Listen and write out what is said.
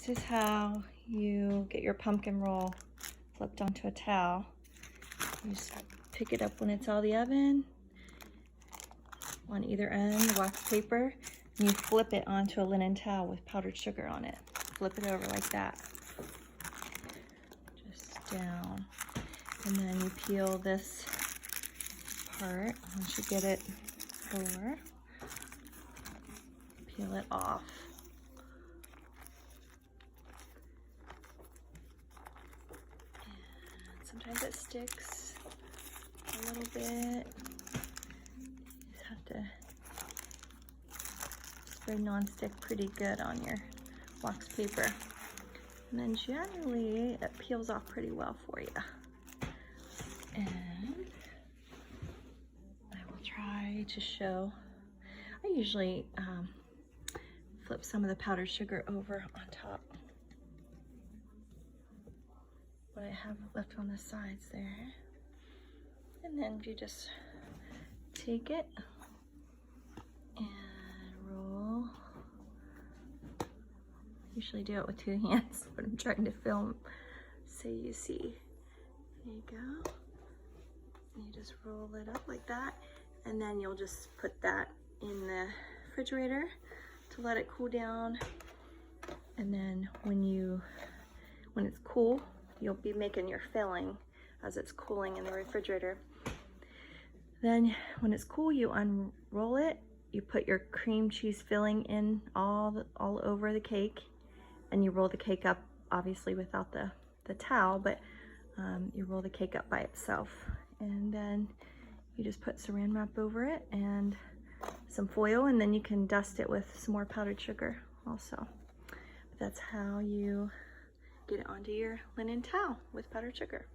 this is how you get your pumpkin roll flipped onto a towel. You just pick it up when it's out of the oven, on either end, the wax paper, and you flip it onto a linen towel with powdered sugar on it. Flip it over like that, just down. And then you peel this part. Once you get it over, peel it off. And sometimes it sticks a little bit. You just have to spray nonstick pretty good on your wax paper. And then generally it peels off pretty well for you. And I will try to show. I usually flip some of the powdered sugar over on top. What I have left on the sides there. And then you just take it and roll. Usually do it with two hands when I'm trying to film so you see. There you go. You just roll it up like that, and then you'll just put that in the refrigerator to let it cool down. And then when it's cool, you'll be making your filling as it's cooling in the refrigerator. Then when it's cool, you unroll it, you put your cream cheese filling in all over the cake, and you roll the cake up, obviously without the towel, but you roll the cake up by itself. And then you just put saran wrap over it and some foil, and then you can dust it with some more powdered sugar also. But that's how you get it onto your linen towel with powdered sugar.